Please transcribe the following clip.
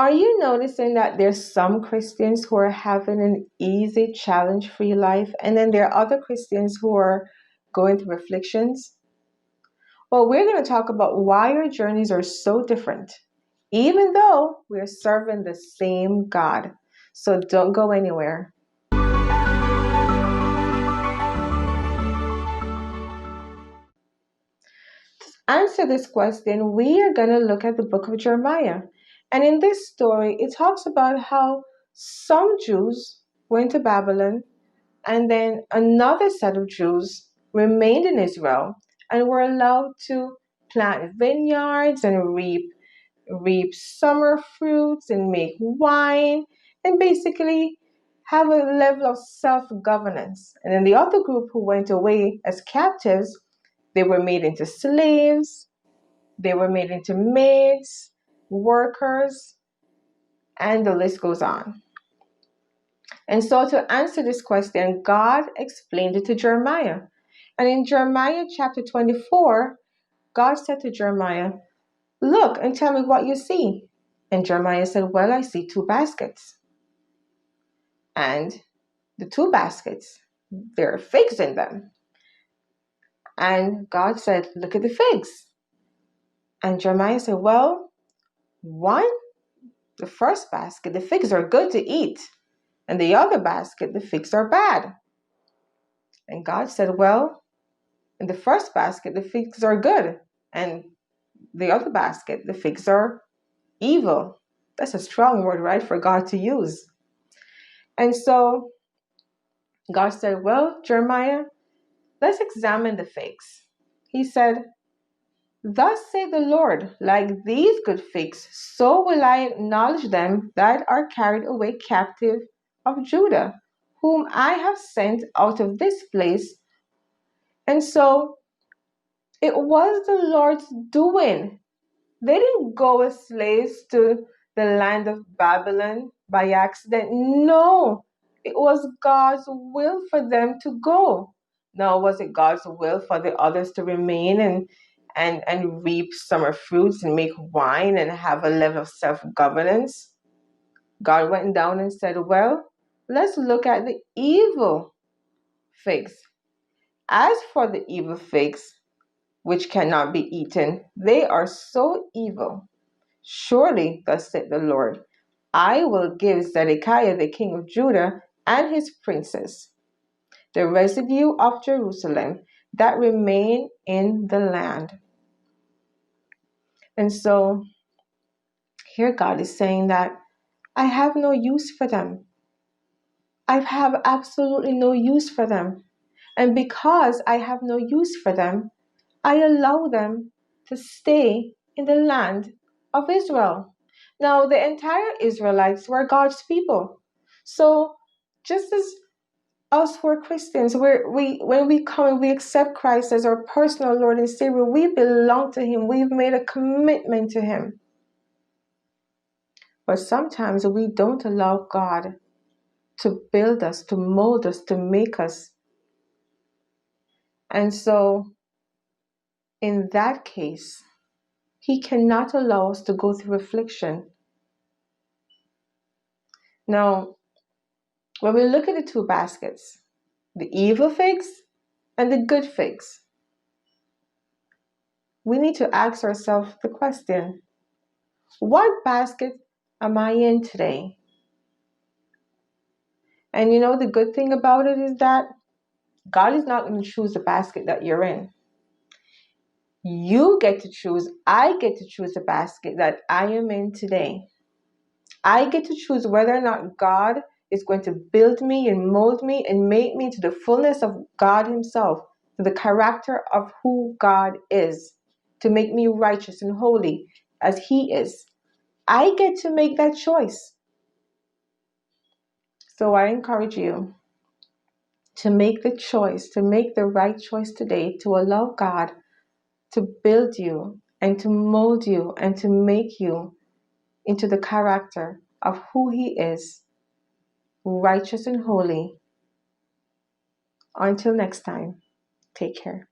Are you noticing that there's some Christians who are having an easy, challenge-free life, and then there are other Christians who are going through afflictions? Well, we're going to talk about why our journeys are so different, even though we're serving the same God. So don't go anywhere. To answer this question, we are going to look at the book of Jeremiah. And in this story, it talks about how some Jews went to Babylon, and then another set of Jews remained in Israel and were allowed to plant vineyards and reap summer fruits and make wine and basically have a level of self-governance. And then the other group who went away as captives, they were made into slaves, they were made into maids, workers, and the list goes on. And so to answer this question, God explained it to Jeremiah. And in Jeremiah chapter 24, God said to Jeremiah, "Look and tell me what you see." And Jeremiah said, "Well, I see two baskets. And the two baskets, there are figs in them." And God said, "Look at the figs." And Jeremiah said, "Well, the first basket, the figs are good to eat. And the other basket, the figs are bad." And God said, "Well, in the first basket, the figs are good. And the other basket, the figs are evil." That's a strong word, right, for God to use. And so God said, "Well, Jeremiah, let's examine the figs." He said, "Thus saith the Lord, like these good figs, so will I acknowledge them that are carried away captive of Judah, whom I have sent out of this place." And so it was the Lord's doing. They didn't go as slaves to the land of Babylon by accident. No, it was God's will for them to go. Now, was it God's will for the others to remain and reap summer fruits and make wine and have a level of self-governance? God went down and said, "Well, let's look at the evil figs. As for the evil figs, which cannot be eaten, they are so evil. Surely, thus said the Lord, I will give Zedekiah the king of Judah and his princes, the residue of Jerusalem that remain in the land." And so here God is saying that I have no use for them. I have absolutely no use for them. And because I have no use for them, I allow them to stay in the land of Israel. Now, the entire Israelites were God's people. So, just as us who are Christians, when we come and we accept Christ as our personal Lord and Savior, we belong to Him. We've made a commitment to Him. But sometimes we don't allow God to build us, to mold us, to make us. And so, in that case, He cannot allow us to go through affliction. Now, when we look at the two baskets, the evil figs and the good figs, we need to ask ourselves the question, what basket am I in today? And the good thing about it is that God is not going to choose the basket that you're in. You get to choose, I get to choose the basket that I am in today. I get to choose whether or not God is going to build me and mold me and make me to the fullness of God Himself, to the character of who God is, to make me righteous and holy as He is. I get to make that choice. So I encourage you to make the choice, to make the right choice today, to allow God to build you and to mold you and to make you into the character of who He is, righteous and holy. Until next time, take care.